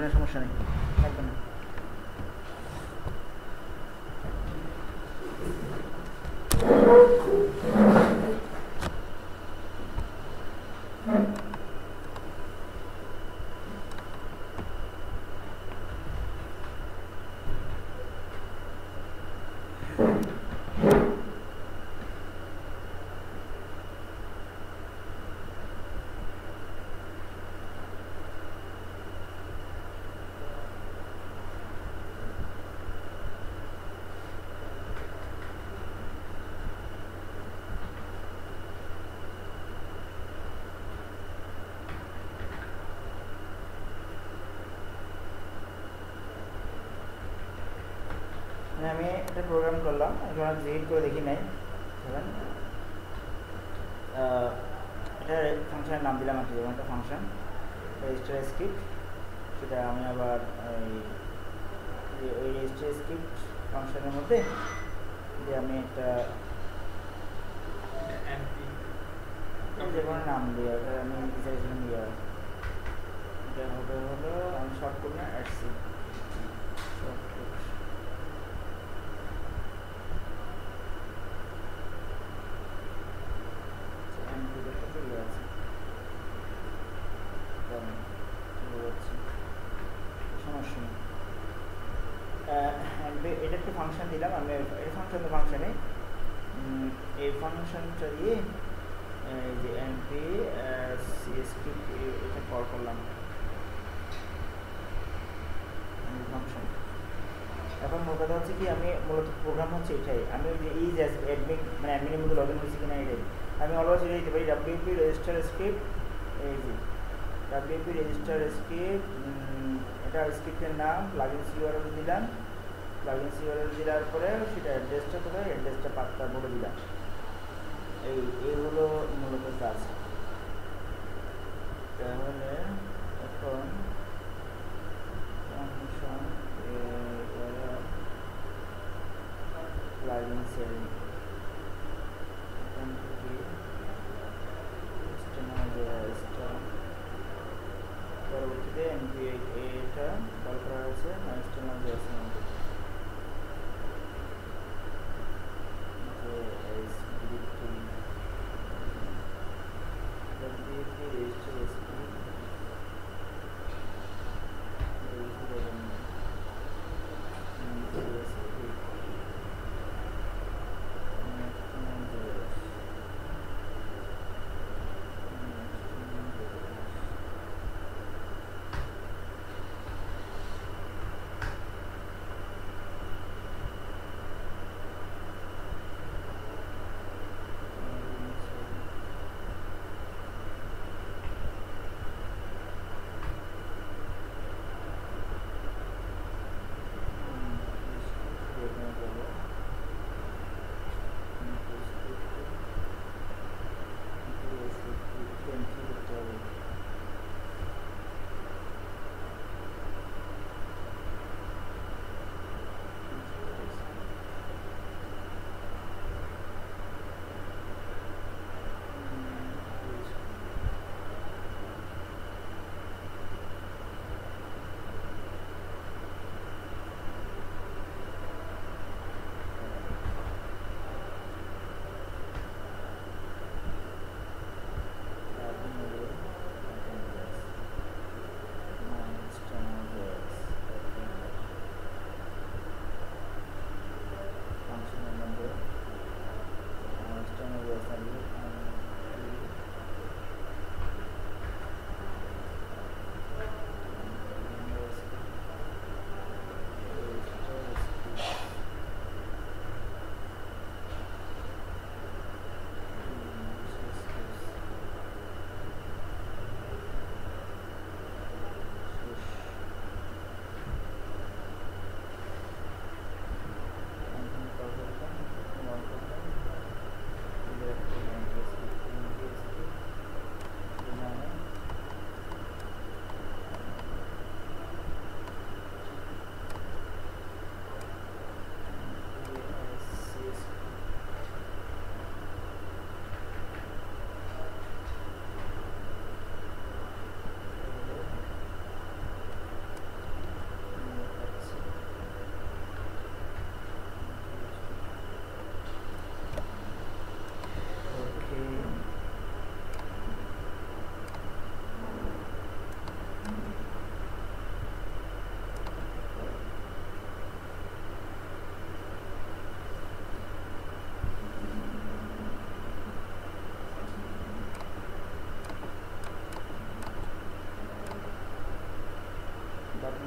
না, সমস্যা নেই, থাকবে না। আমি একটা প্রোগ্রাম করলাম, এখন ক্রিয়েট করে দেখি নাই। এটা ফাংশনের নাম দিলাম আর কি, যেমন একটা ফাংশন রেজিস্টার স্ক্রিপ্ট, সেটা আমি আবার ওই রেজিস্টার স্ক্রিপ্ট ফাংশনের মধ্যে যে আমি একটা যে কোনো নাম দিয়ে আমি চাইছিলাম দিয়ে এটা হবে হলো আমি শর্টকাট না অ্যাডসি শর্টকাট সমস্যা নেই। এটা একটা ফাংশন দিলাম আমি, এই ফাংশনে এই ফাংশনটা দিয়ে এই যে এমপি সিএসক্রিপ্ট এটা কল করলাম ফাংশন। এখন মোট কথা হচ্ছে কি, আমি মূলত প্রোগ্রাম হচ্ছে এটাই, আমি ওই যে এই যে অ্যাডমিন মানে অ্যাডমিনের মধ্যে লগ ইন হয়েছি কিনা এটাই আমি অলওয়েজ এটা দিতে পারি ডাব্লিউপি রেজিস্টার স্ক্রিপ্ট, এই যে ডাব্লিউপি রেজিস্টার স্ক্রিপ্ট, এটা স্ক্রিপ্টের নাম প্লাগইনস ইউআরএল দিলাম, প্লাগইনস ইউআরএল দেওয়ার পরে সেটা অ্যাড্রেসটা কোথায়, অ্যাড্রেসটা পাত্তা বলে দিলাম। এই হলো মূলত কাজ। তাহলে এখন ফাংশন প্লাগইনস এখান থেকে পরবর্তীতে এমপি এটা কল করা হয়েছে মাইস্টেমার জেএস মধ্যে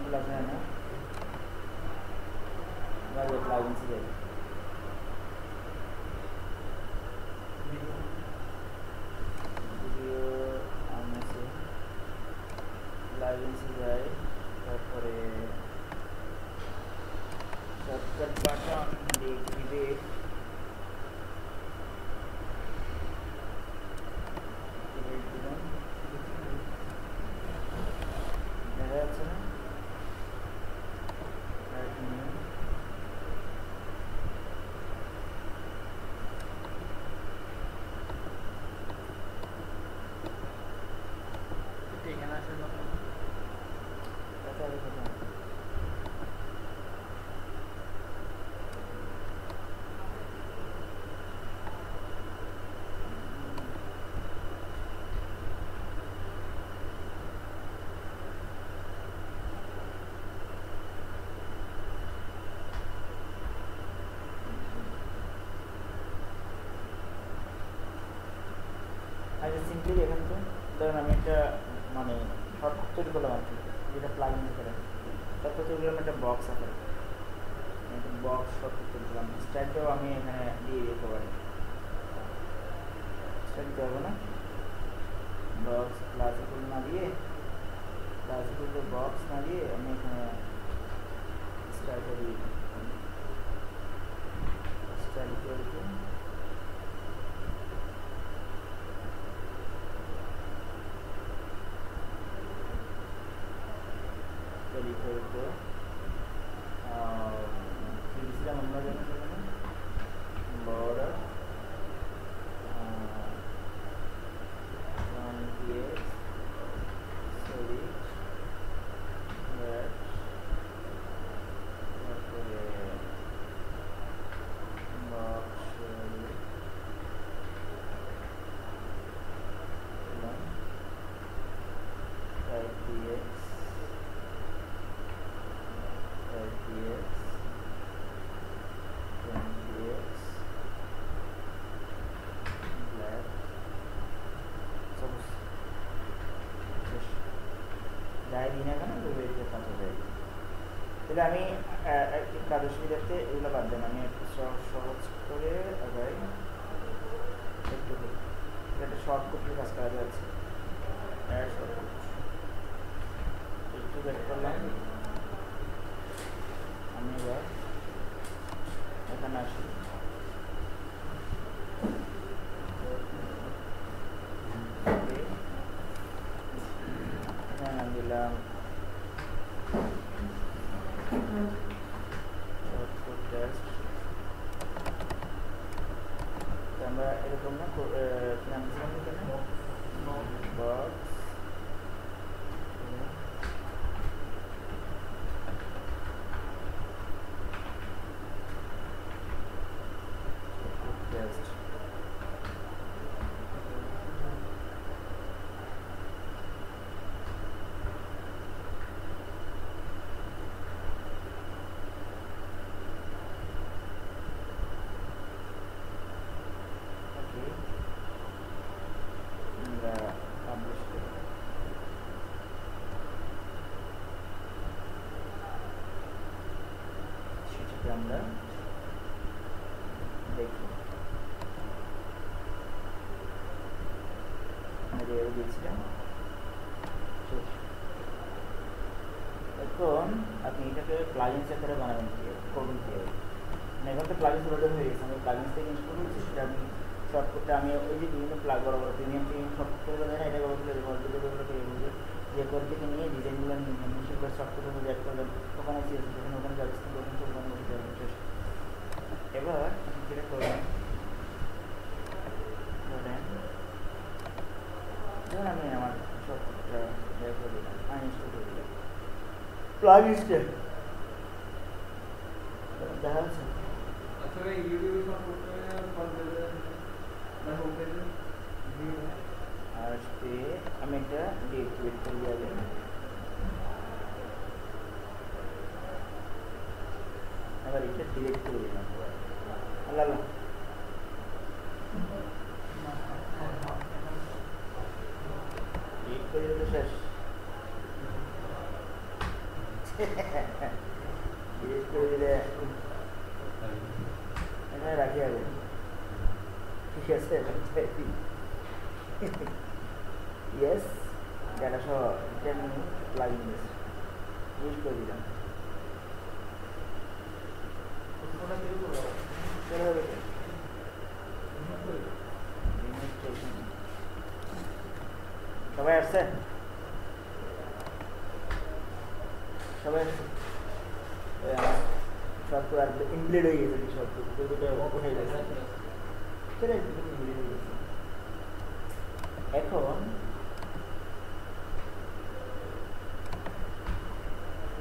এগুলো আপনারা না বাইরে প্লাগইনস যাই ভিডিও আছে প্লাগইনস যাই তারপরে শর্টকাট বাটন দিবে দেখা যাচ্ছে না আচ্ছা সিম্পলি এখান থেকে ধরেন আমি একটা মানে শর্টকাট তৈরি করলাম আর কি যেটা প্লাগইন করে শর্টকাট তৈরি করলাম একটা বক্স আছে একটা বক্স শর্টকাট তৈরি করলাম স্টাইলটাও আমি এখানে দিয়ে দিতে পারি স্টাইল দিতে হবে না বক্স প্লাস ইকুয়াল না দিয়ে প্লাস ইকুয়াল টু বক্স না দিয়ে আমি এখানে স্টাইলটা দিয়ে style equal to border solid red তারপরে box type dx যাই দিই না কেন দুটো কাজ হয়ে যায় তাহলে আমি কাজের সুবিধার্থে এগুলো বাদ দেন আমি একটু সহজ করে আগাই একটু একটা শর্ট কপির কাজ করা যাচ্ছে একটু বের করলাম আমি এবার এখানে আসি নাম দিলাম আমরা এরকম না কি নাম দিলাম এখানে বক্স আমরা দেখি দিয়েছিলাম এখন আপনি এটাকে প্লাগইনস আকারে বানাবেন করবেন কীভাবে মানে এখন তো প্লাগইনস লোডেড হয়ে গেছে আমি প্লাগইনস থেকে ইনস্টল করেছি সেটা আমি শর্টকাটে আমি ওই যে বিভিন্ন প্লাগ বড় বড় প্রিমিয়াম শর্টকাট করে দেয় না এটা যে করে থেকে নিয়ে ডিজাইনগুলো সেগুলো শর্টকাটের মধ্যে অ্যাড করবেন ওখানে যখন ওখানে যাচ্ছেন তখন তো ওখানে শেষ এবার যেটা করবেন ধরেন আমি আমার শর্টকাটটা ইয়ে করে দিলাম আনইনস্টল করে দিলাম প্লাগ ইনস্টল দেখা যাচ্ছে আচ্ছা ভাই ইউটিউবে সব করতে আসবে আমি একটা ডিএক্টিভেট করে যাবেন এবার এটা ডিলিট করে দিলাম আল্লাহ ডিলিট করে দিলে শেষ এখানে রাখি আগে, ঠিক আছে? ইয়েস, ডাটা সহ প্লাগইন ইউজ করে দিলাম, চলে যাবে। সবাই আসছে? সবাই আসছে? সব তো আর ইমপ্লিড হয়ে গেছে, সব দুটো উঠে গেছে। এখন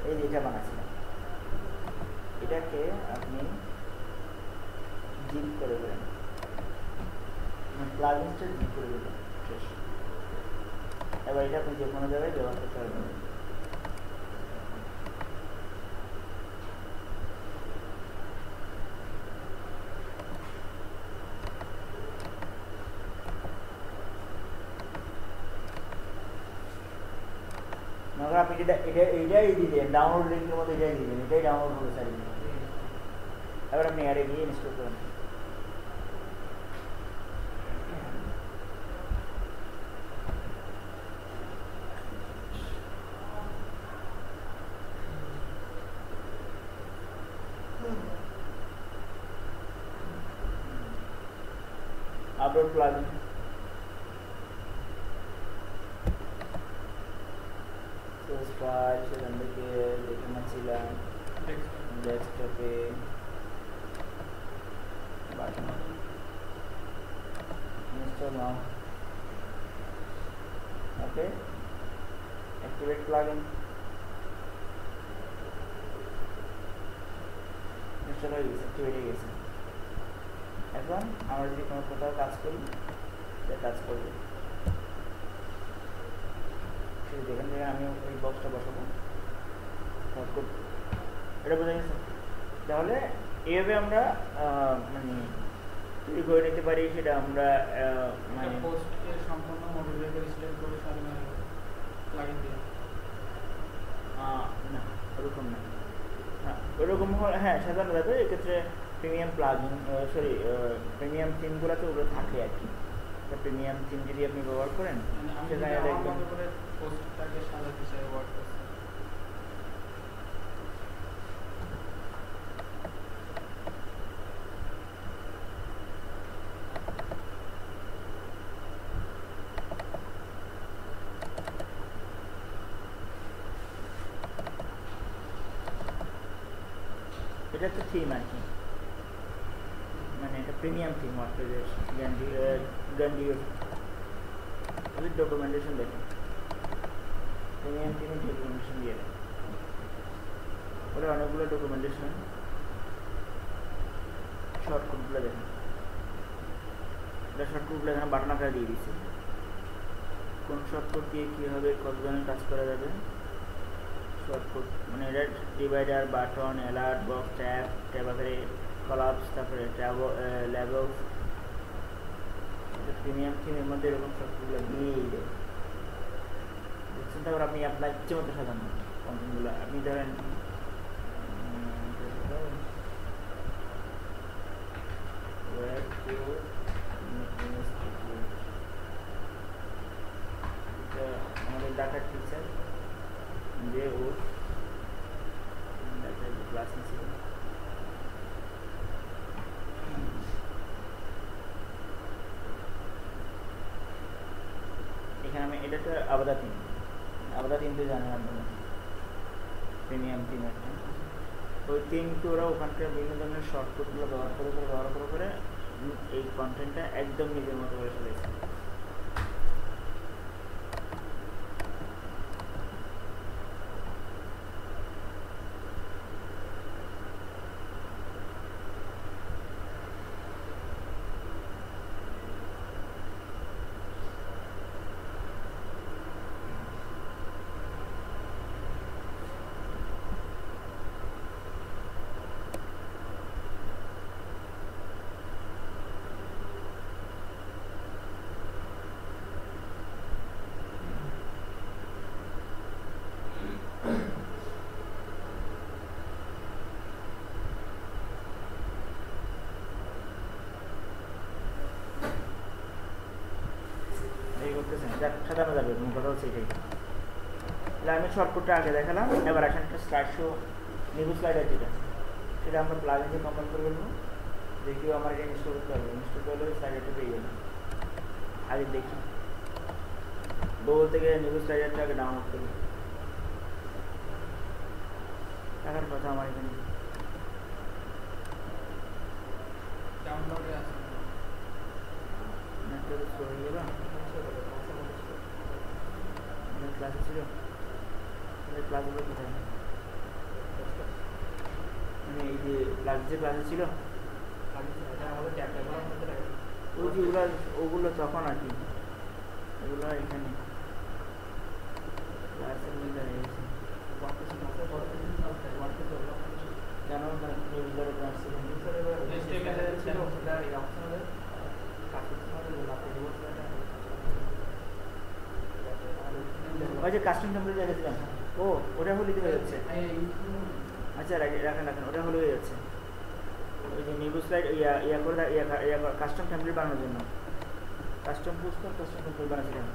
এই যেটা বানাচ্ছিলাম, এটাকে আপনি জিপ করে দেবেন, প্লাগইনসটা জিপ করে দেবেন, শেষ। এবার এটা আপনি যে কোনো জায়গায় ব্যবহার করতে পারবেন। আপনি এইটাই দিলেন, ডাউনলোড লিঙ্কের মধ্যে এটাই দিলেন, এটাই ডাউনলোড হবে স্যার। এবার আপনি অ্যাডে গিয়ে ইনস্টল করেন। আপলোড প্লাগইন, ফাইল সেখান থেকে যেখানে ছিলাম ডেস্কটপে ইনস্টল নাও। ওকে, অ্যাক্টিভেট প্লাগইন, ইনস্টল হয়ে গেছে, অ্যাক্টিভেট হয়ে গেছে। এখন আমরা যদি কোনো কোথাও কাজ করি, কাজ করবে যেখান থেকে আমি ওই বক্সটা বসাবো, এটা বোঝা গেছে? তাহলে এইভাবে আমরা মানে তৈরি করে নিতে পারি, সেটা আমরা মানে পোস্টকে সম্পূর্ণ মডিউলার সিলেক্ট করে সামনে লাগিয়ে দিই না, ওরকম না। ওরকম হ্যাঁ সাধারণ ব্যাপার। এক্ষেত্রে প্রিমিয়াম প্লাগইন প্রিমিয়াম থিমগুলোতে ওগুলো থাকে আর কি। প্রিমিয়াম থিম যদি আপনি ব্যবহার করেন সেখানে দেখবেন পোস্টটাকে সাজাতে চাই ওয়ার্ডপ্রেসে, এটা হচ্ছে থিম আর কি, মানে এটা প্রিমিয়াম থিম ওয়ার্ডপ্রেসের ডকুমেন্টেশন দেখেন, প্রিমিয়াম থিমের ডকুমেন্টেশন দিয়ে দেয়, ওটা অনেকগুলো ডকুমেন্টেশন। শর্টকাটগুলো দেখেন, এটা শর্টকাটগুলো এখানে বাটন আকারে দিয়ে দিচ্ছি, কোন শর্টকাট দিয়ে কীভাবে কতজনের কাজ করা যাবে। শর্টকাট মানে এটা divider, button, alert box, tab আকারে কলাপস, তারপরে লেভেলস। এটা প্রিমিয়াম থিমের মধ্যে এরকম শর্টকাটগুলো দিয়েই দেয়, বুঝছেন? তারপর আপনি আপনার ইচ্ছে মতো সাজান কন্টেন্টগুলো। আপনি ধরেন আমাদের ডাটার টিচার যে ও ক্লাস নিচ্ছিল, এখানে আমি এটা তো আবাদা তিন তো জানেন আপনারা, প্রিমিয়াম থিম একটা। ওই থিমকে ওরা ওখানকার বিভিন্ন ধরনের শর্টকাটগুলো ব্যবহার করে এই কন্টেন্টটা একদম নিজের মতো করে ফেলেছে। বুঝতেছেন? যাক, সাজানো যাবে, মূল কথা হচ্ছে এটাই। তাহলে আমি শর্টকাটটা আগে দেখালাম, এবার আসেন একটা স্লাইড শো, নিউ স্লাইডার যেটা, সেটা আমরা প্লাগ ইন দিয়ে কম্পাইল করে ফেলবো। দেখিও আমার এটা ইনস্টল করতে হবে, ইনস্টল করলে স্লাইডারটা পেয়ে যাবে। আগে দেখি গুগল থেকে নিউ স্লাইডারটা আগে ডাউনলোড করি। টাকার কথা আমার এখানে ডাউনলোডে আছে নেটওয়ার্ক স্লো হয়ে গেল। ক্লাসে ছিল, ক্লাসগুলো কোথায়? মানে এই যে ক্লাসে ছিল ওই যেগুলো, ওগুলো তখন আর কি, ওগুলো এখানে ক্লাসের মধ্যে রয়েছে। কেন নিউজের উপর আসছে? ওই যে কাস্টম টেম্পলেট দেখেছিলাম, ও ওটা হলে হয়ে যাচ্ছে। আচ্ছা রাখেন, ওটা হলে হয়ে যাচ্ছে। ওই যে নিউ স্লাইড ইয়া করে কাস্টম টেম্পলেট বানানোর জন্য কাস্টম টেম্পলেট বানাচ্ছিলাম।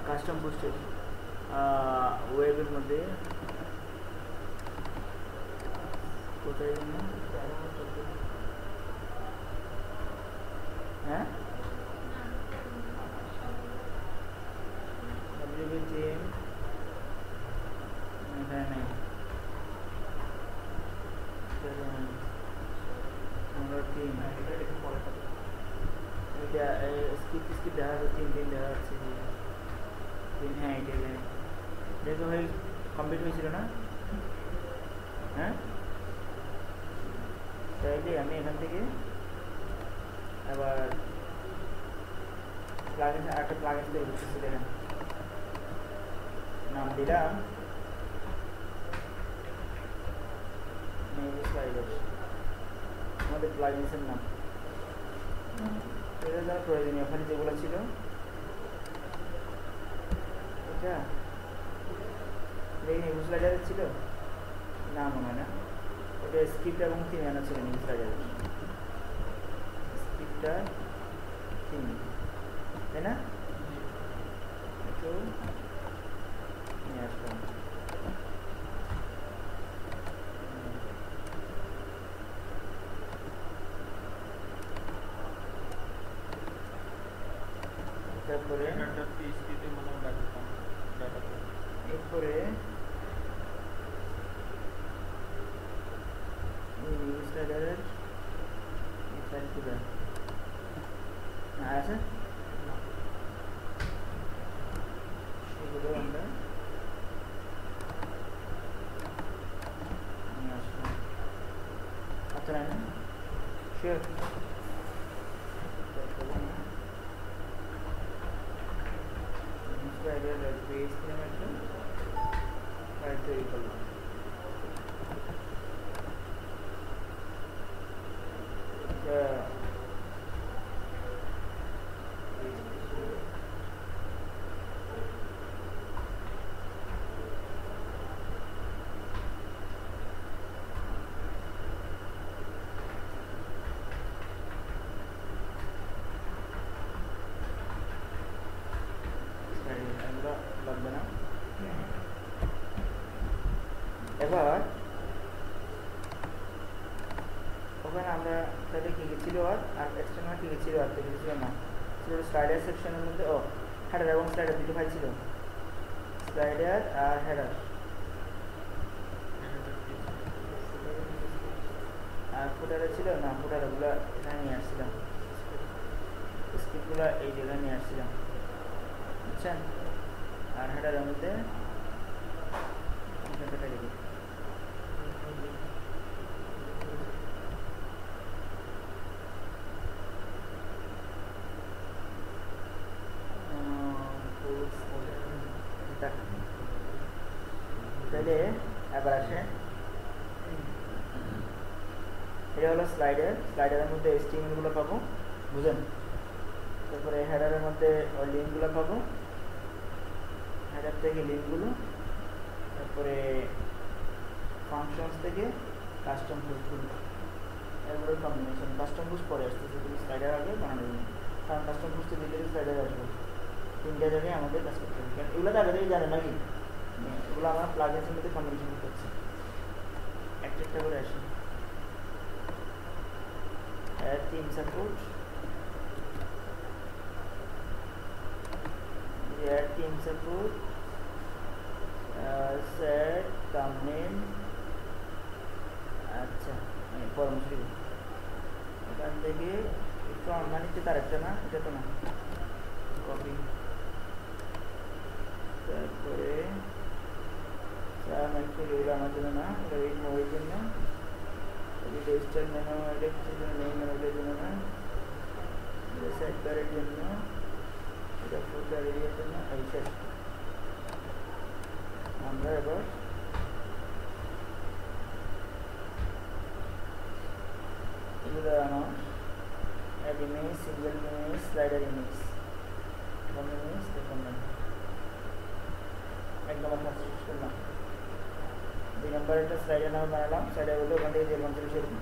কাস্টম পোস্টের ওয়েবের মধ্যে কোথায় জন্য? হ্যাঁ, এখানে নেই, স্কিপ দেখা যাচ্ছে, 3 দেখা যাচ্ছে। হ্যাঁ, এটাই দেখো ভাই, কমপ্লিট হয়েছিল না? হ্যাঁ, তাইলে আমি এখান থেকে আবার প্লাগইন, একটা প্লাগইন দিয়ে বুঝতেছি, দেখেন নাম দিলাম নিউ স্লাইডার, আমাদের প্লাগইনসের নাম। এটা যারা প্রয়োজনীয়, ওখানে যেগুলো ছিল এটা দেখি নিউ স্লাইডারে ছিল না, মনে হয় না। ওটা স্ক্রিপ্ট এবং থিম আনা ছিল নিউ স্লাইডারে, স্ক্রিপ্টটা থিম, তাই না? একটু নিয়ে আসলাম। তারপরে এরপরে নিউ স্লাইডারের ফাইল খুলে আছে, সেগুলো আমরা নিয়ে আসলাম। আচ্ছা, না শিওর, পেজ নামে একটা ফাইল তৈরি করলাম। লাগবে না। এবার ওখানে আমরা তাহলে কী কী ছিল, আর এক্সটার্নাল কী কী ছিল, আর তো কিছু ছিল না। ছিল স্লাইডার সেকশনের মধ্যে, ও হেডার এবং স্লাইডার দুটো ফাইল ছিল, স্লাইডার আর হেডার। আর ফুটারে ছিল না, ফুটারগুলো এখানে নিয়ে আসছিলাম, স্ক্রিপ্টগুলো এই জায়গায় নিয়ে আসছিলাম, বুঝছেন? আর হেডারের মধ্যে লিখি তাহলে এবার আসে, এটা হলো স্লাইডারের মধ্যে স্টিমগুলো পাবো, বুঝলেন? তারপরে হেডারের মধ্যে লিঙ্কগুলো পাবো, হেডার থেকে লিঙ্কগুলো, তারপরে ফাংশনস থেকে কাস্টম পোস্টগুলো, এগুলোর কম্বিনেশন। কাস্টম পোস্ট পরে আসতেছে, স্লাইডার আগে বানানো। কারণ কাস্টম বুঝতে দিলে স্লাইডার আসবে, তিনটা জায়গায় আমাদের কাজ করতে হবে, কারণ এগুলো তো আগে থেকে জানে নাকি, এগুলো আমরা প্লাগইনসের মধ্যে কম্বিনেশন করছি। একটা একটা করে আসি। Team support, team support, set thumbnail. আচ্ছা পরামর্শ দিব এখান থেকে একটু মানে তার একটা না, এটা তো না, কপি। তারপরে এগুলো আমার জন্য না, এটা এই মোবাইলের জন্য, রেজিস্টার মেনু এটা কিছুর জন্য নেই, মেনুগুলোর জন্য না, এটা সাইড বারের জন্য, এটা ফুটার এরিয়ার জন্য। এই শেষ। আমরা এবার এগুলো আমার add image, single image, slider image, কোন ইমেজ দেখুন না, এক নম্বর কাজ শেষ করলাম। 2 নম্বর একটা স্লাইডার নাম বানালাম, স্লাইডার বলতে ওখান থেকে যে ফাংশন সেরকম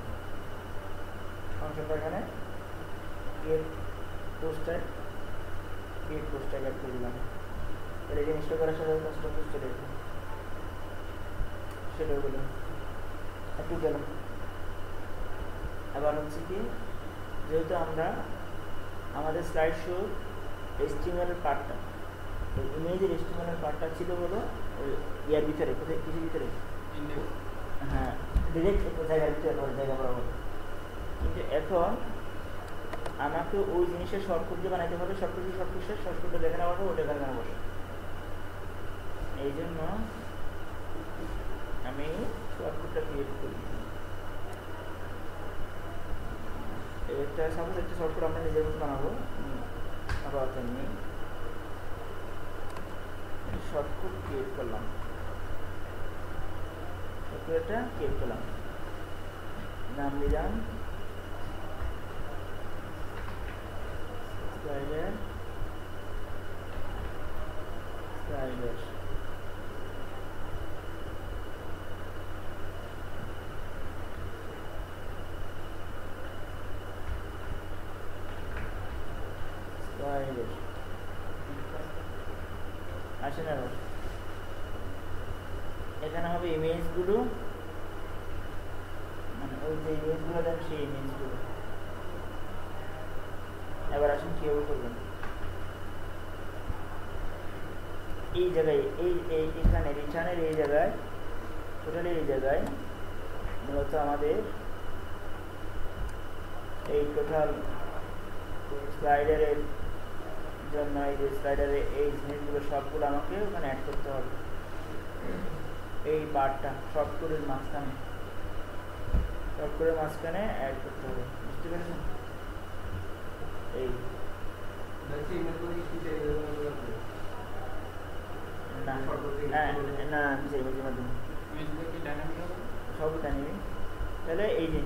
ফাংশনটা এখানে get poster, get poster add করে দিলাম। তাহলে জিনিসটা করার সাথে কাস্টম পোস্টার সেটা বললাম একটু গেল। আবার হচ্ছে কি, যেহেতু আমরা আমাদের স্লাইড শো HTML পার্টটা, এই ইমেজের HTML পার্টটা ছিল হলো ওই ইয়ার ভিতরে, কোথায় কিছু ভিতরে, হ্যাঁ ডিরেক্ট একটা জায়গার ভিতরে জায়গা বরাবর। কিন্তু এখন আমাকে ওই জিনিসের শর্টকাট দিয়ে বানাইতে হবে, শর্টকাটটা দেখে নেওয়া হবে, ওটা এখানে বসে। এই জন্য আমি শর্টকাটটা ক্রিয়েট করি। একটা সাপোজ একটা শর্টকাট আমরা নিজের মতো বানাবো, আবার তেমনি শর্টকাট ক্রিয়েট করলাম, শর্টকাটটা ক্রিয়েট করলাম, নাম দিলাম স্লাইডার, স্লাইডার। আসেন আবার এখানে হবে ইমেজগুলো, মানে ওই যে ইমেজগুলো দেন সেই ইমেজগুলো। এবার আসেন কীভাবে করবেন। এই জায়গায় এখানে রিটার্নের এই জায়গায়, টোটালি এই জায়গায় মূলত আমাদের এই টোটাল স্লাইডারের জন্য এই যে স্লাইডারের এই জিনিসগুলো সবগুলো আমাকে ওখানে অ্যাড করতে হবে। এই পার্টটা শর্টকাটের মাঝখানে, শর্টকাটের মাঝখানে অ্যাড করতে হবে, বুঝতে পেরেছেন? এই না না সেই ইমেজের মাধ্যমে সব ডাইনামিক। তাহলে এই যে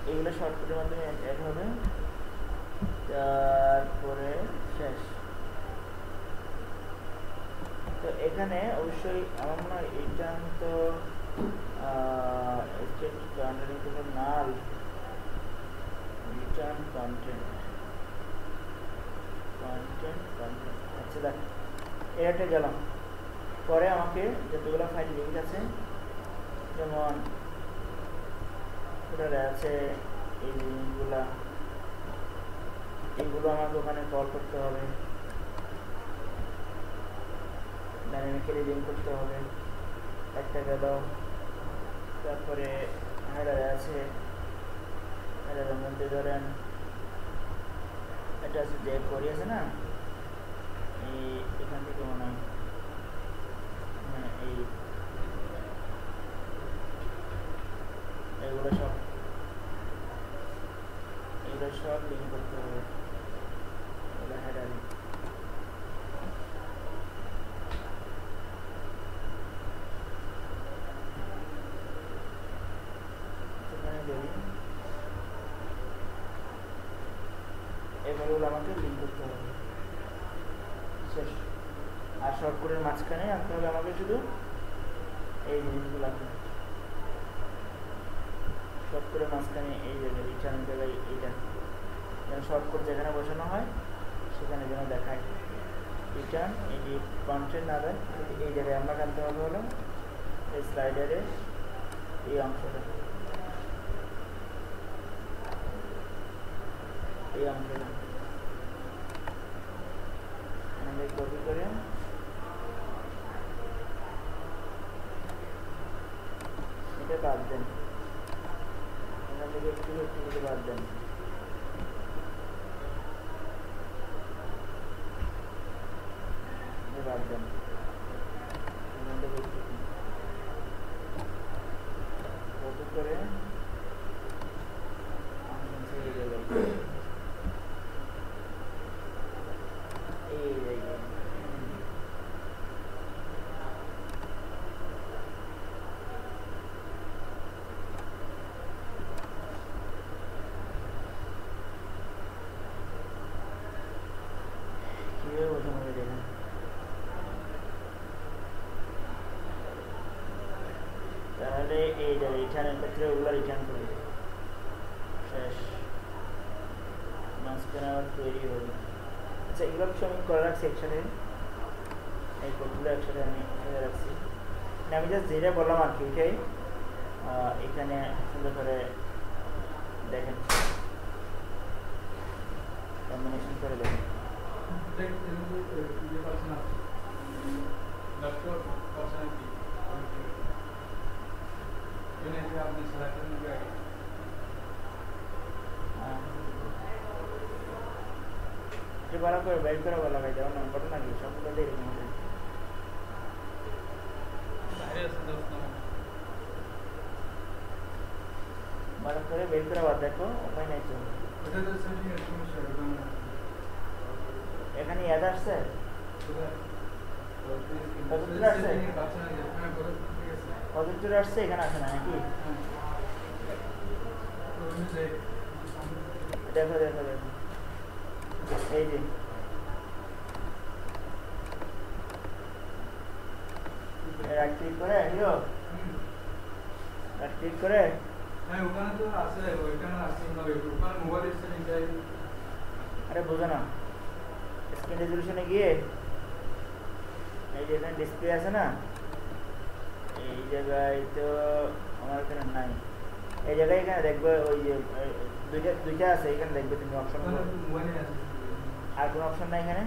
এইগুলো শর্টকাটের মাধ্যমে অ্যাড হবে, তারপরে শেষ। তো এখানে অবশ্যই আমার মনে হয় এইটা তো নাল রিটার্ন কন্টেন্ট, আচ্ছা দেখ এটা গেলাম। পরে আমাকে যতগুলো ফাইল লিঙ্ক আছে, যেমন ওটারে আছে এই লিঙ্কগুলা, এইগুলো আমাকে ওখানে কল করতে হবে, ডাইনামিক্যালি লিঙ্ক করতে হবে, একটা গেল। তারপরে হেডারে আছে, হেডারের মধ্যে ধরেন এটা আছে যে করি আছে না, এই এখান থেকে মনে হয় এই এগুলো সব লিঙ্ক করতে হবে, এগুলো হেডারে। এগুলো আমাকে লিঙ্ক করতে হবে, শেষ। আর শর্টকাটের মাঝখানে আনতে হবে আমাকে শুধু এই জিনিসগুলো, শর্টকাটের মাঝখানে এই জায়গায় রিটার্ন জায়গায় এইটা যেন শর্টকাট যেখানে বসানো হয় সেখানে যেন দেখায়। রিটার্ন এই যে কন্টেন্ট না দেয়, এই জায়গায় আমরা টানতে হবে হলো এই স্লাইডারে এই অংশটা, এই অংশটা আমাদের কপি করে এটা বাদ দেন, এখান থেকে একটু একটু বাদ দেন। বাদ দেন এখান থেকে একটু কপি করে তাহলে এই রিটার্নের ক্ষেত্রে ওগুলো রিটার্ন করি, শেষ, মাঝখানে আবার তৈরি হবে। আচ্ছা এগুলো আমি করে রাখছি একসাথে, এই কোডগুলো একসাথে আমি রাখছি, আমি জাস্ট যেটা বললাম আর কি ওইটাই এখানে সুন্দর করে দেখেন, কম্বিনেশন করে দেখেন। ভালো করে বের করে বলা হয়, যেমন নম্বরটা নাকি সবগুলো এরকম হবে। ভালো করে বের করে আবার দেখো, উপায় নাই তো। এখানে ইয়াদ আসছে, কতদূর আসছে এখানে আসে না নাকি? দেখো দেখো দেখো এই যে রাইট ক্লিক করে হিরো, রাইট ক্লিক করে ওখানে তো আছে, ওইখানে আছে না, ওখানে মোবাইল সেটিং যায়। আরে বোঝো না, স্ক্রিন রেজলিউশনে গিয়ে এই যে এখানে ডিসপ্লে আছে না, এই জায়গায় তো আমার এখানে নাই, এই জায়গায় এখানে দেখবে ওই যে দুইটা আছে, এখানে দেখবে তুমি অপশন, আর কোনো অপশন নাই এখানে।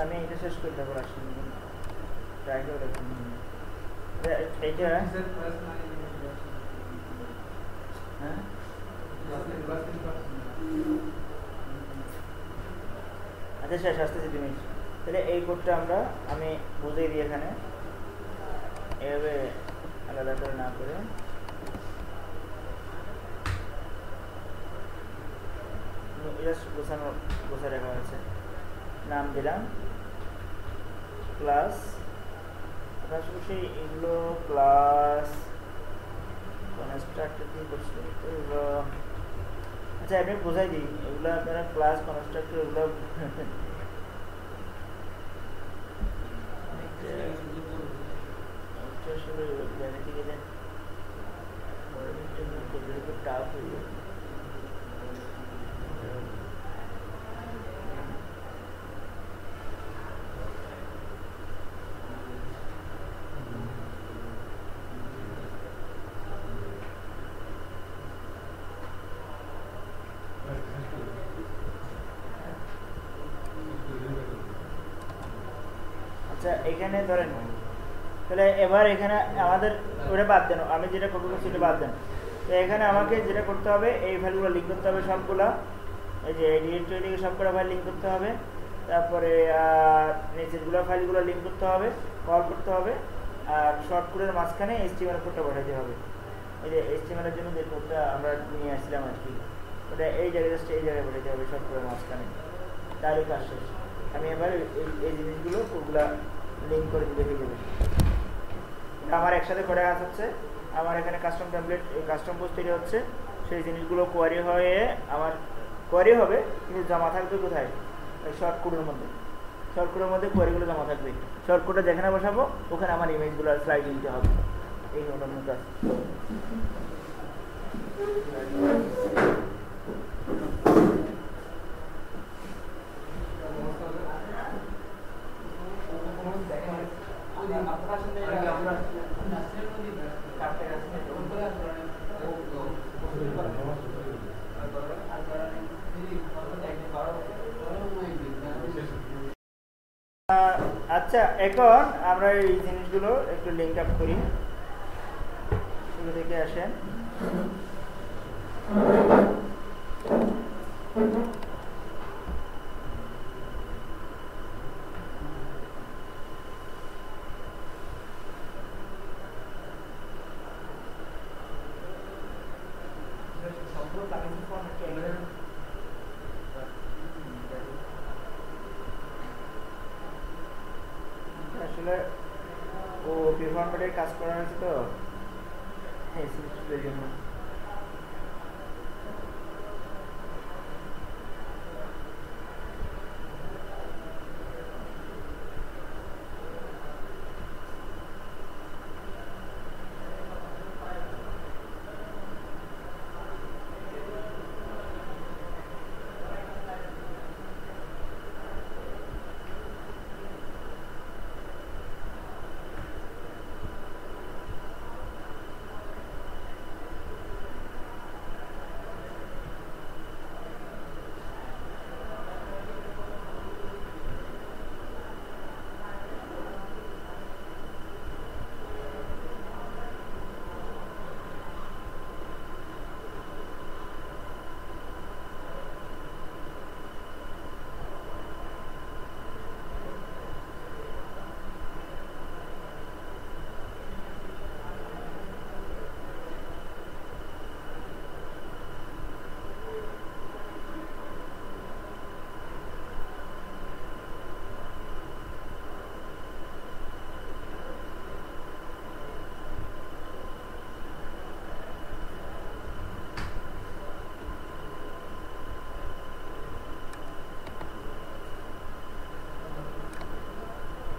আমি এটা শেষ করে দেবো, আসলে ট্রাই করে দেখুন এইটা। হ্যাঁ আচ্ছা শেষ, আসতেছি 2 মিনিট। তাহলে এই কোডটা আমি বুঝিয়ে দিই এখানে, এভাবে আলাদা করে না করে গোছা রাখা হয়েছে। নাম দিলাম ক্লাস, পাশাপাশি এগুলো ক্লাস কনস্ট্রাক্টর দিয়ে করছি এগুলো। আচ্ছা আমি বোঝাই দিই, এগুলো আপনারা ক্লাস কনস্ট্রাক্টর এগুলো টাফ হয়ে যাবে। আচ্ছা এখানে ধরেন, তাহলে এবার এখানে আমাদের ওটা বাদ দেন, আমি যেটা করবো সেটা বাদ দেন। তো এখানে আমাকে যেটা করতে হবে, এই ফাইলগুলো লিঙ্ক করতে হবে সবগুলা, এই যে ডিরেক্টরি সবগুলো ফাইল লিঙ্ক করতে হবে, তারপরে নিচেরগুলো ফাইলগুলো লিঙ্ক করতে হবে, কল করতে হবে, আর শর্ট কোডের মাঝখানে HTML কোডটা পাঠাতে হবে। এই যে HTML এর জন্য যে কোডটা আমরা নিয়ে আসছিলাম আর কি, ওটা এই জায়গায় জাস্ট এই জায়গায় পাঠাতে হবে শর্ট কোডের মাঝখানে, তাহলে কাজ শেষ। আমি এবার এই জিনিসগুলো ওগুলা লিঙ্ক করে দিলে হয়ে যাবে। আমার একসাথে করে কাজ হচ্ছে, আমার এখানে কাস্টম টেমপ্লেট কাস্টম পোস্ট তৈরি হচ্ছে, সেই জিনিসগুলো কোয়ারি হয়ে আমার কোয়ারি হবে, কিন্তু জমা থাকবে কোথায়? শর্ট কোডের মধ্যে। শর্টকাটের মধ্যে কোয়ারিগুলো জমা থাকবে। শর্টকাটে যেখানে বসাবো ওখানে আমার ইমেজগুলো স্লাইড দিতে হবে। এই মোটামুটি কাজ। আচ্ছা, এখন আমরা এই জিনিসগুলো একটু লিঙ্ক আপ করি। শুরু থেকে আসেন। আসলে ও প্রিফর্মেটের কাজ করা হয়েছে তো জন্য।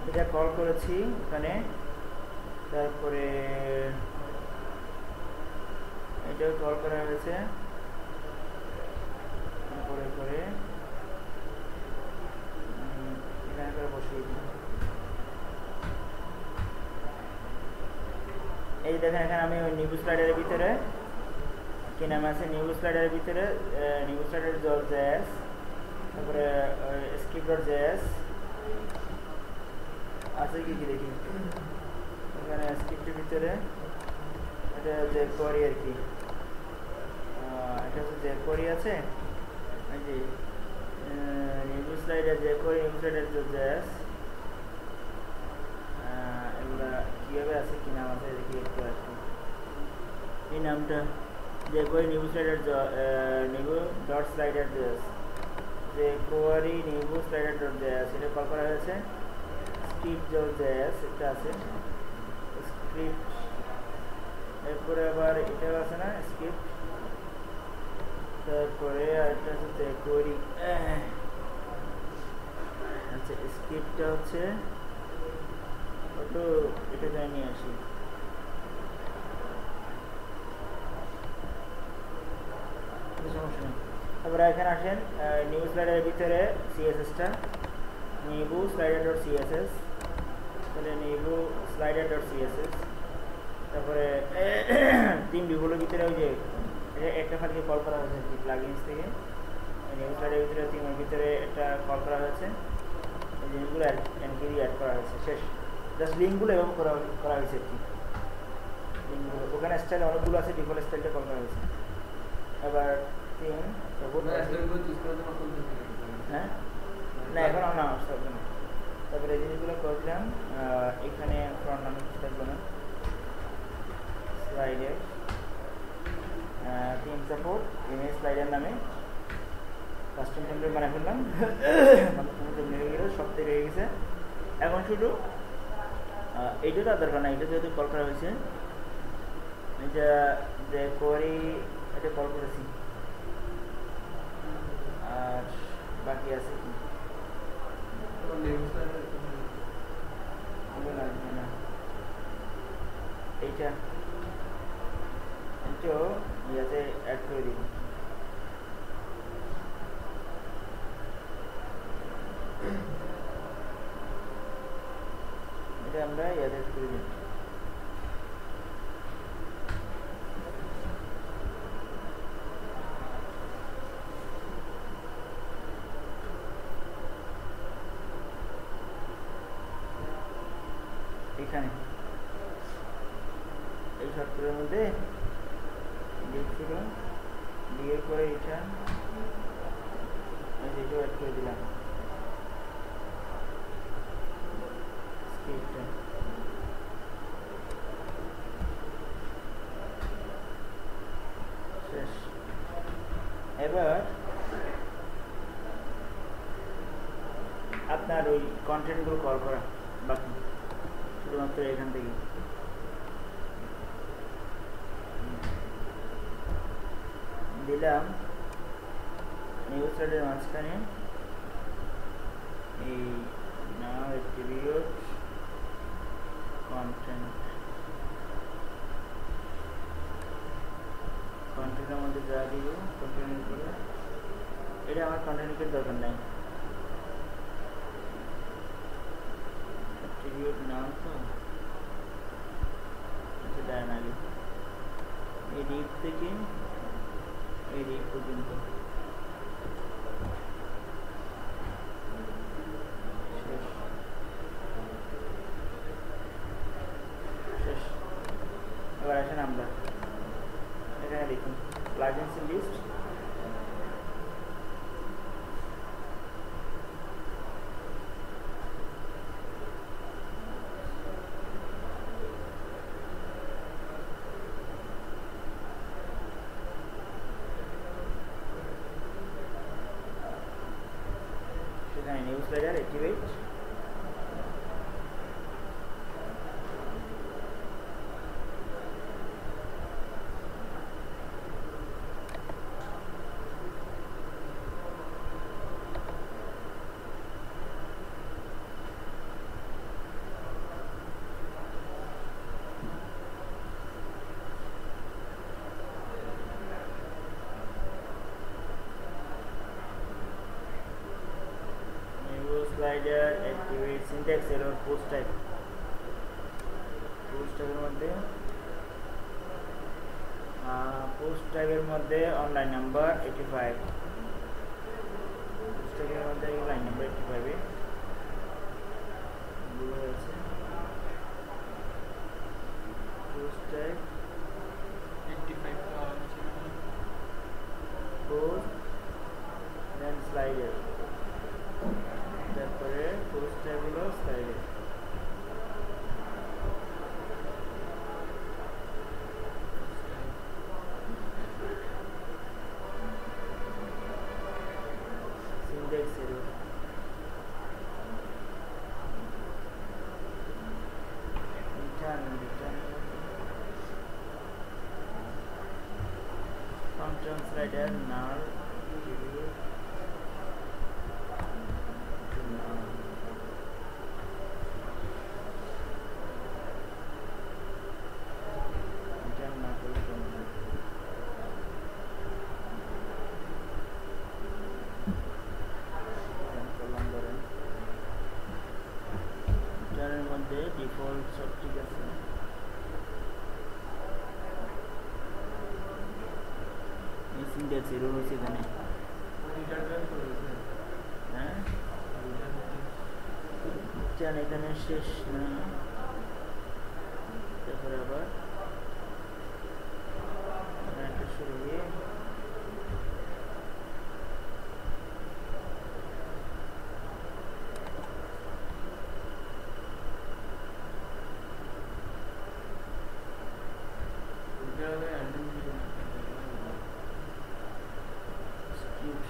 এটা কল করেছি ওখানে, তারপরে এটাও কল করা হয়েছে, করে করে এখানে করে বসিয়ে দিই। এই দেখেন এখানে আমি ওই নিউ স্লাইডারের ভিতরে কি নাম আছে, নিউ স্লাইডারের ভিতরে নিউ স্লাইডার জেএস, তারপরে স্ক্রিপ্ট.js আছে কি কি দেখি এখানে স্ক্রিপ্টের ভিতরে। এটা যে কোয়ারি আর কি, এটা হচ্ছে যে কোয়ারি আছে, এই যে নিউ স্লাইডার যে কোয়ারি, নিউ স্লাইডার জেএস, এগুলা কীভাবে আছে, কি নাম আছে দেখি একটু আছে। এই নামটা jQuery new slider new dot slider JS, jQuery new slider dot JS, এটা কল করা হয়েছে। স্ক্রিপ্ট.js এটা আছে, স্ক্রিপ্ট, এরপরে আবার এটা আছে না স্ক্রিপ্ট, তারপরে আরেকটা হচ্ছে কোয়ারি। আচ্ছা, স্ক্রিপ্টটা হচ্ছে তো এটা জানি নিয়ে আসি। সমস্যা নেই। তারপরে এখানে আসেন নিউ স্লাইডারের ভিতরে সিএসএসটা, নিউ স্লাইডার.css, তাহলে নিউ স্লাইডার.css, তারপরে তিন ভিউগুলোর ভিতরে ওই যে একটা ফাইলকে কল করা হয়েছে প্লাগইনস থেকে, নিউ স্লাইডারের ভিতরে তিনের ভিতরে একটা কল করা হয়েছে, এই জিনিসগুলো এনকিউরি অ্যাড করা হয়েছে, শেষ। জাস্ট লিঙ্কগুলো এরকম করা হয়েছে আর কি, লিঙ্কগুলো ওখানে স্টাইল অনেকগুলো আছে, ডিফল্ট স্টাইলটা কল করা হয়েছে। এবার তিন, হ্যাঁ না এখন না আসতে না। তারপরে এই জিনিসগুলো করলাম, এখানে ফ্রন্ট নামে থাকলো না, slider theme support image slider নামে কাস্টম টেমপ্লেট বানিয়ে ফেললাম। সব থেকে হয়ে গেছে। এখন শুধু এইটা তো দরকার না, এটা যেহেতু কল করা হয়েছে, এটা যে কোয়ারি এটা কল করেছি, আর বাকি আছে কি এইটাও ইয়াতে অ্যাড করে দিব। এটা আমরা ইয়াতে অ্যাড করে দিই। এখানে এই শর্টকাটের মধ্যে ছিল বিয়ের পরে এটা এটাও অ্যাড করে দিলাম স্ক্রিপ্টটা। শেষ। এবার আপনার ওই কন্টেন্টগুলো কল করা বাকি শুধুমাত্র এখান থেকে দিলাম নিউজ স্লাইডের মাঝখানে এই নাও অ্যাট্রিবিউট কন্টেন্টের মধ্যে যা দিব কন্টেন্ট করে এটা আমার কন্টেন্টের দরকার নাই। অ্যাট্রিবিউট নাম তো দেন আগে এই ডিপ থেকে এই ডিপ পর্যন্ত শেষ। এবার আসেন আমরা এখানে দেখুন প্লাগইনস লিস্ট। সেখানে news slider activate. Slider activate syntax error post টাইপের মধ্যে অনলাইন নাম্বার 85 পোস্ট টাইপের মধ্যে লাইন নাম্বার 85 এ দুটো হয়েছে post type 85 post then slider তারপরে পোস্ট টাইপ হলো slider. Syntax error return function slider null মধ্যে ডিফল্ট সব ঠিক আছে। সিনট্যাক্স এরর হয়েছে এখানে। হ্যাঁ এখানে শেষ না, তারপরে আবার একটা শুরু হয়ে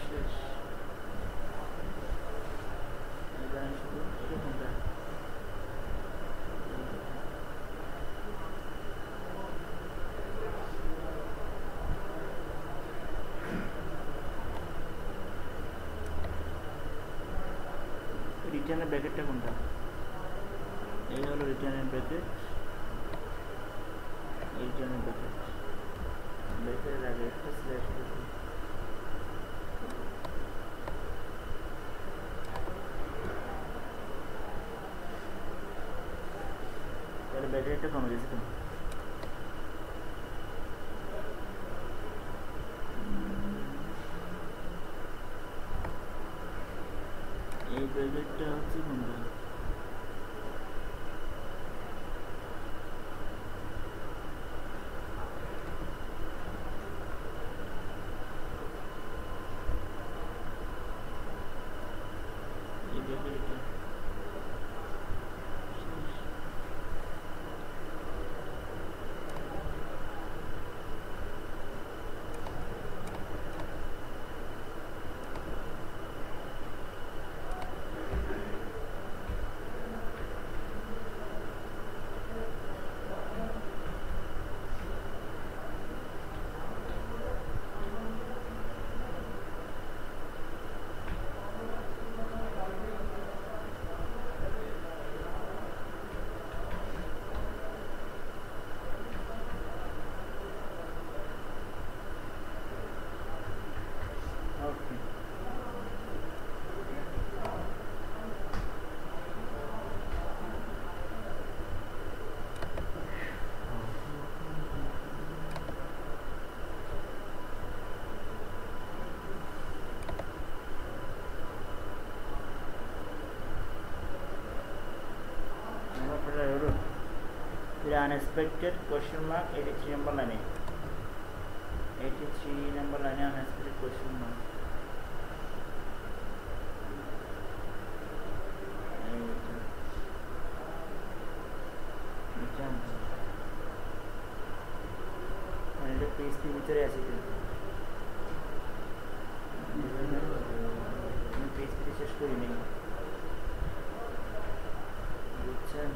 শেষ। এখানে শুধু কোনটা রিটার্নের ব্র্যাকেটটা কোনটা? এই হলো রিটার্নের ব্র্যাকেট, রিটার্নের ব্র্যাকেট। ব্রেকের আগে একটা স্ল্যাশ দিছি। তাহলে ব্যাটারিটা কমে গেছে কেন? এই ব্যাটারিটা হচ্ছে কোনটা? এই ব্যাটারিটা ওকে। Unexpected question mark 83 number line. 83 number line unexpected question mark. এটা PHP ভিতরে আছে কিন্তু আমি PHP শেষ করিনি, বুঝছেন?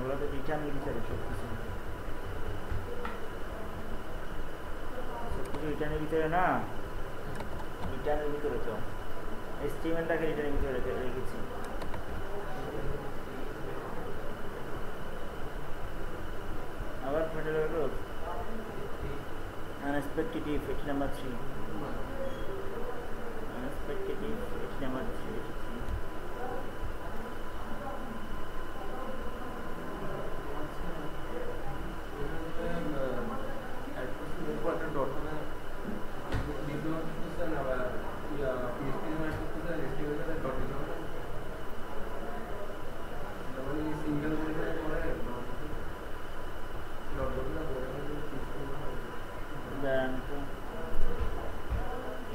ওরা তো রিটার্নের ভিতরে সব কিছু রিটার্নের ভিতরে না, রিটার্নের ভিতরে তো HTML-টাকে রিটার্নের ভিতরে রেখেছি। আবার ফেডারেল রোড unexpected if এটি নাম্বার 3 unexpected if এটি নাম্বার 3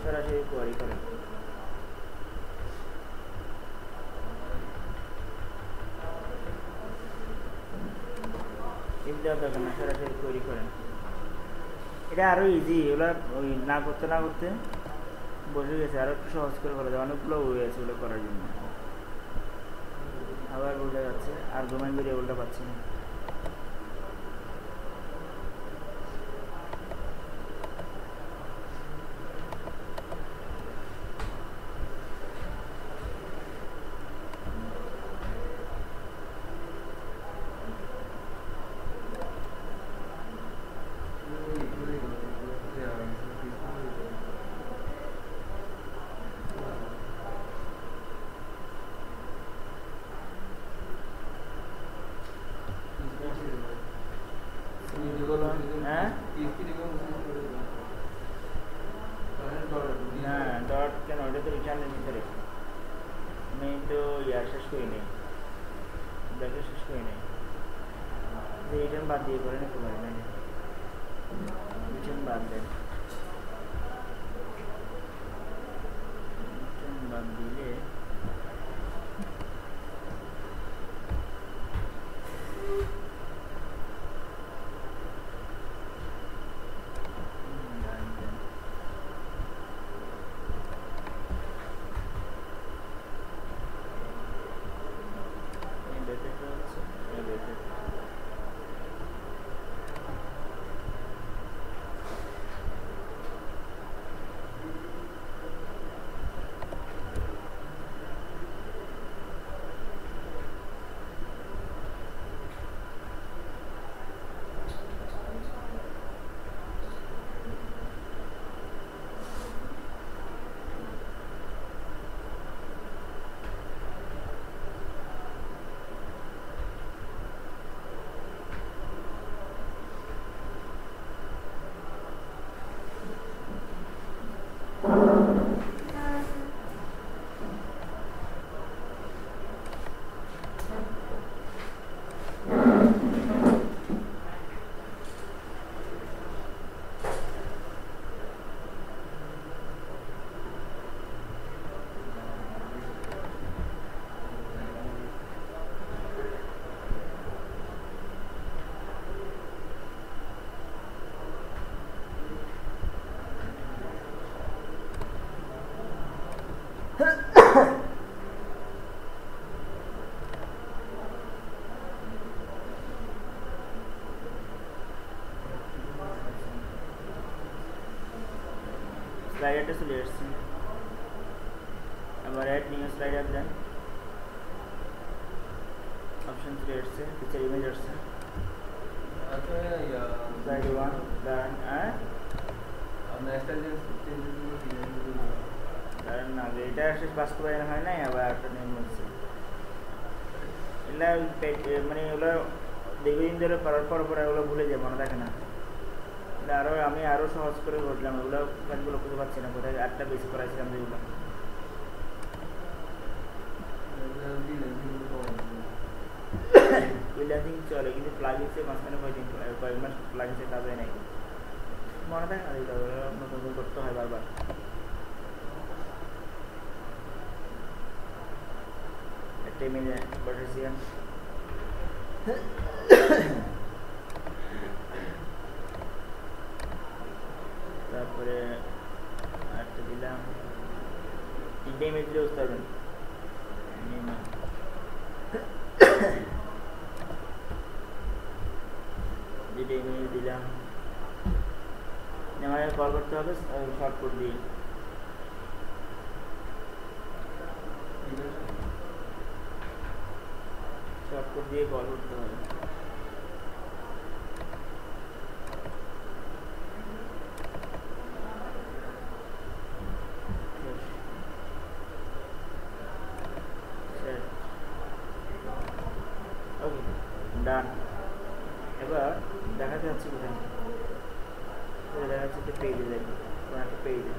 সরাসরি কোয়ারি করেন। দরকার না, সরাসরি কোয়ারি করেন। এটা আরো ইজি, এগুলো ওই না করতে না করতে বসে গেছে, আরো একটু সহজ করে বলা যায়, অনেকগুলো ওয়ে আছে ওগুলো করার জন্য। আবার বোঝা যাচ্ছে আর্গুমেন্ট ভেরিয়েবলটা পাচ্ছি না। না ডট কেন, ওটা তো রিটার্নের ভিতরে, আমি তো ইয়ার শেষ করি নাই, ব্যাকের শেষ করি নাই, রিটার্ন বাদ দিয়ে করে নিতে পারি না, রিটার্ন বাদ দেন, রিটার্ন বাদ দিলে স্লাইডারটা চলে আসছে। আবার অ্যাড নিউ স্লাইডার দেন, অপশন চলে আসছে, ফিচার ইমেজ আসছে। স্লাইড 1 দাঁড়ান, দাঁড়ান না, এটা আসলে বাস্তবায়ন হয় নাই, আবার একটা নিয়ম হচ্ছে। এগুলা মানে ওগুলো দীর্ঘদিন ধরে করার পর ওগুলো ভুলে যায়, মনে থাকে না। আমি আরও সহজ করে করলাম, ওগুলো কাজগুলো খুঁজে পাচ্ছি না, কোথায় 8টা বেস করাইছিলাম যেগুলো। ফ্রিল্যান্সিং চলে, কিন্তু প্লাগিনসে মাঝখানে কয়েক মাস প্লাগিনসে কাজ হয় নাই, মনে থাকে না, নতুন নতুন করতে হয় বারবার। একটা মিলে বসেছিলাম, তারপরে আরেকটা দিলাম, 3টে ইমেজ দিলে বুঝতে পারবেন। যেটা ইমেজ দিলাম, আমাকে কল করতে হবে শর্টকাট দিয়ে, শর্টকাট দিয়ে কল করতে হবে। ওকে ডান। এবার দেখাতে যাচ্ছে কোথায়, দেখা যাচ্ছে যে পেজে যাই, একটা পেজে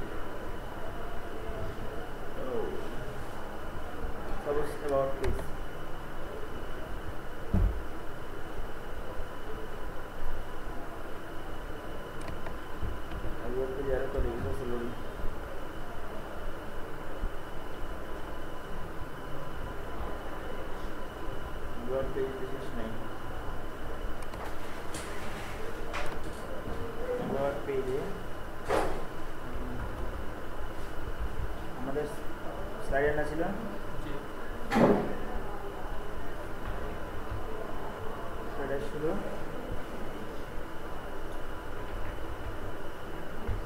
about পেজ। যারা তো রেজিস্টার ছিল পেজে আমাদের স্লাইডার না ছিল, স্লাইডার ছিল,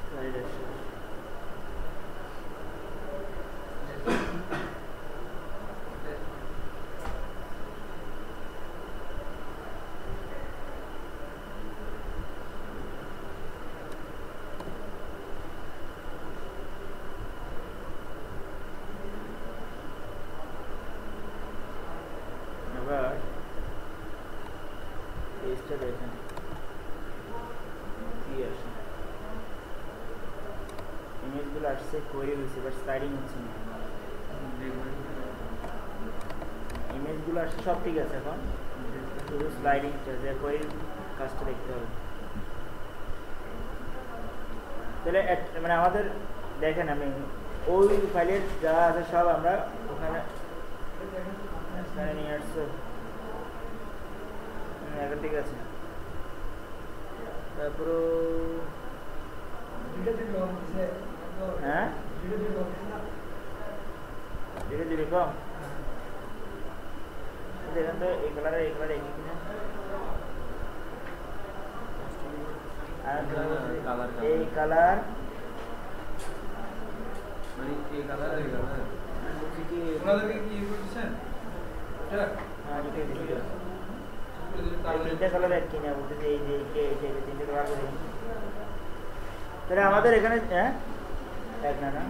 স্লাইডার ছিল, দেখেন কি আসে, ইমেজগুলো আসছে, কোয়েরি হয়েছে, বাট স্লাইডিং হচ্ছে না। ইমেজগুলো আসছে সব ঠিক আছে, এখন শুধু স্লাইডিংটা, যে কোয়েরি কাজটা দেখতে হবে। তাহলে মানে আমাদের দেখেন, আমি ওই ফাইলের যা আছে সব আমরা ওখানে নিয়ে আসছো, এখন ঠিক আছে। তারপর হ্যাঁ ধীরে ধীরে কম দেখেন তো, এই কালারে একই কিনা, এই কালার মানে এই কালার এই কালার বলছি কি আপনাদেরকে কি করতেছেন এটা হ্যাঁ এটা দিছি, তিনটা কালার এক কিনা বলতেছে, এই যে এই তিনটা কালার করে। তাহলে আমাদের এখানে হ্যাঁ এক না না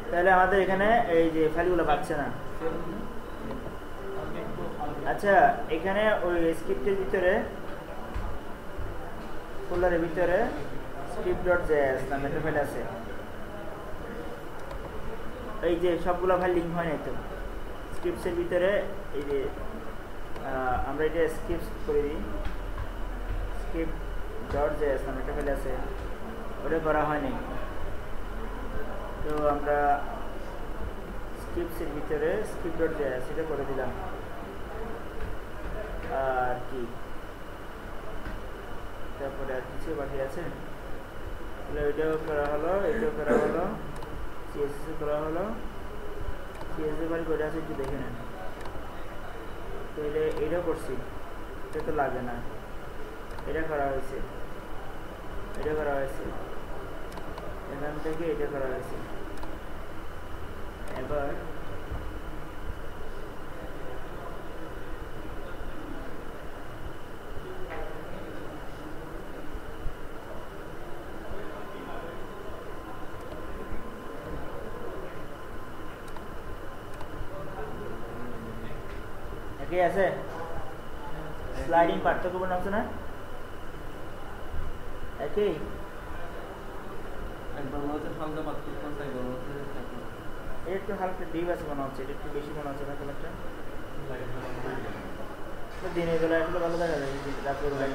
তাহলে আমাদের এখানে এই যে ফাইলগুলো পাচ্ছে না। আচ্ছা, এখানে ওই স্ক্রিপ্টের ভিতরে, ফোল্ডারের ভিতরে script.js নামে একটা ফাইল আছে, এই যে সবগুলো ফাইল লিঙ্ক হয় নাই তো স্ক্রিপ্টসের ভিতরে। এই যে আমরা এটা স্ক্রিপ্ট করে দিই, script.js নামে একটা ফাইল আছে, ওটা করা হয় নাই। তো আমরা স্ক্রিপ্টসের ভিতরে script.js এটা করে দিলাম। আর কি তারপরে আর কিছু বাকি আছে, তাহলে ওইটাও করা হলো, এটাও করা হলো, সিএসএস করা হলো। সিএসএস বাড়ি করে আছে একটু দেখে নেন। তাহলে এইটাও করছি, এটা তো লাগে না, এটা করা হয়েছে, এটা করা হয়েছে, এখান থেকে এটা করা হয়েছে। এবার একই আছে, স্লাইডিং পার্থক্য আছে না? একই একবার মনে হচ্ছে হালকা পার্থক্য আছে, একবার মনে হচ্ছে থাকে। এটা একটু হালকা ডিপ আছে মনে হচ্ছে, এটা একটু বেশি মনে হচ্ছে না কালারটা? দিনের বেলা আসলে ভালো দেখা যায়, রাতের বেলা।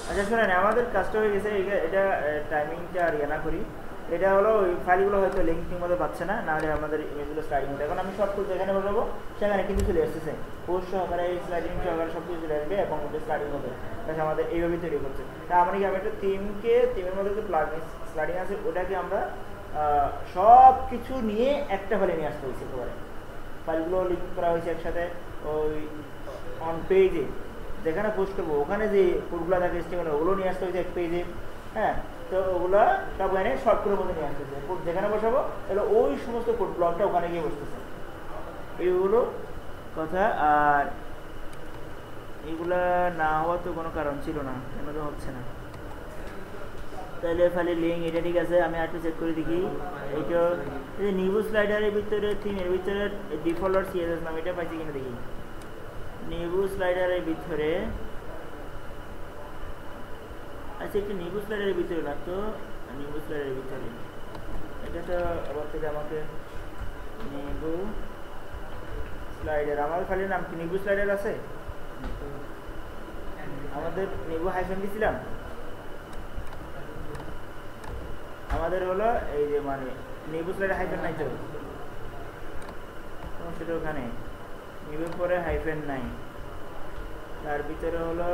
আচ্ছা শোনেন, আমাদের কাজটা হয়ে গেছে, এটা টাইমিংটা আর ইয়ে না করি। এটা হলো ওই ফাইলগুলো হয়তো লিঙ্ক ঠিক মতো পাচ্ছে না, নাহলে আমাদের ইমেজগুলো স্লাইডিং হতো। এখন আমি সব কিছু যেখানে বসাবো সেখানে কিন্তু চলে আসতেছে, পোস্ট সহকারে স্লাইডিং সহকারে সব কিছু চলে আসবে এবং ওটা স্লাইডিং হবে। তাহলে আমাদের এইভাবেই তৈরি করছে। তা আমরা কি, আমি একটা থিমের মধ্যে যে প্লাগইন স্লাইডিং আছে ওটাকে আমরা সব কিছু নিয়ে একটা ফাইলে নিয়ে আসতে হয়েছে। একেবারে ফাইলগুলো লিঙ্ক করা হয়েছে একসাথে, ওই অন পেজে যেখানে পোস্ট করবো ওখানে যে কোডগুলো থাকে স্টিমের ওগুলো নিয়ে আসতে হয়েছে এক পেজে। হ্যাঁ, তো ওগুলো সব এনে শর্টকাটের মধ্যে নিয়ে আসতেছে। কোড যেখানে বসাবো তাহলে ওই সমস্ত কোড ব্লকটা ওখানে গিয়ে বসতেছে। এইগুলো কথা। আর এগুলা না হওয়ার তো কোনো কারণ ছিল না, কেন তো হচ্ছে না। তাহলে ফাইলের লিঙ্ক এটা ঠিক আছে, আমি একটু চেক করে দেখি। এইটা এই যে নিউ স্লাইডারের ভিতরে থিমের ভিতরে ডিফল্ট আর সিএসএস নাম এটা পাইছি কিনা দেখি। নিউ স্লাইডারের ভিতরে, আচ্ছা একটু নিউ স্লাইডারের ভিতরে না তো, নিউ স্লাইডারের ভিতরে এটা তো আবার থেকে আমাকে নিউ স্লাইডার, আমাদের ফাইলের নাম কি নিউ স্লাইডার আছে? আমাদের নিউ হাইফেন দিছিলাম, আমাদের হলো এই যে মানে নিউ স্লাইডার হাইফেন নাই তো, সেটা ওখানে নিউর পরে হাইফেন নাই, তার ভিতরে হলো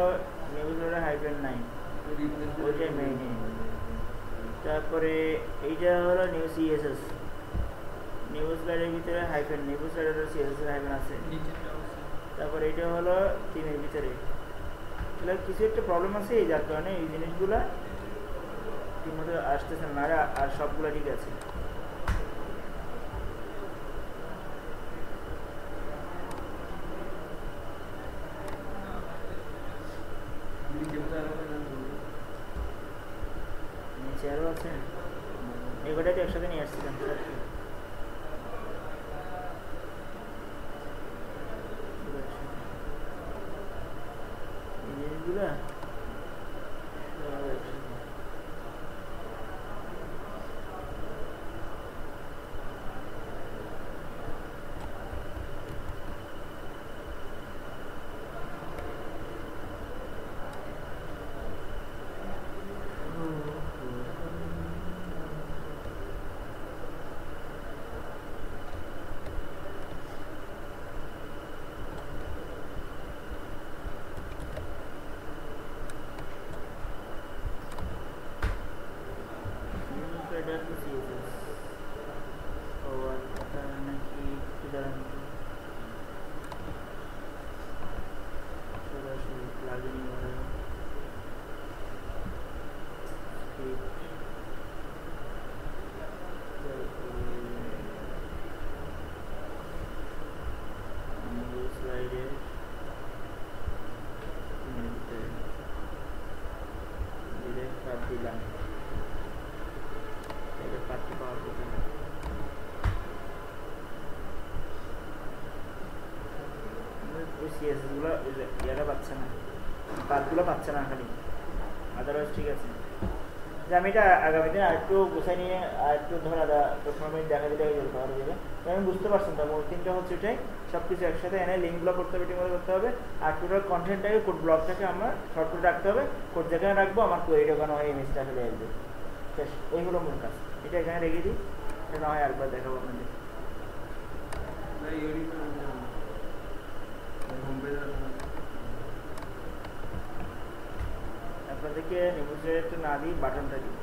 নিউ স্লাইডার হাইফেন নাই, ওইটাই মেইন। তারপরে এইটা হলো নিউ সিএসএস, নিউ স্লাইডের ভিতরে hyphen, new slider CSS hyphen আছে। তারপরে এইটা হলো থিমের ভিতরে। তাহলে কিছু একটা প্রবলেম আছে, যার কারণে এই জিনিসগুলো ঠিকমতো আসতেছে না, আর সবগুলো ঠিক আছে। নিচে আরও আছে, এগুলোটা তো একসাথে নিয়ে আসছিলাম। এই জিনিসগুলো ইয়াটা পাচ্ছে না, পাতগুলো পাচ্ছে না খালি, আদারওয়াইজ ঠিক আছে। যে আমি এটা আগামীতে আরেকটু গোছাই নিয়ে আরেকটু ধরা 15 মিনিট দেখা দিলে হয়ে যাবে, পাওয়া যাবে। তো আমি বুঝতে পারছেন তো মূল তিনটা হচ্ছে এটাই, সব কিছু একসাথে এনে লিঙ্কগুলো করতে হবে, ঠিকমতো করতে হবে। আর টোটাল কন্টেন্টটাকে কোড ব্লকটাকে আমার শর্ট করে রাখতে হবে, কোড যেখানে রাখবো আমার কোয়েরিটা ওখানে হয় ইমেজটা চলে আসবে, শেষ। এই হলো মূল কাজ। এটা এখানে রেখে দিই, এটা না হয় আরেকবার দেখাবো আপনাদের। আপনাদেরকে নিউজে একটু না দিই, বাটনটা দিই।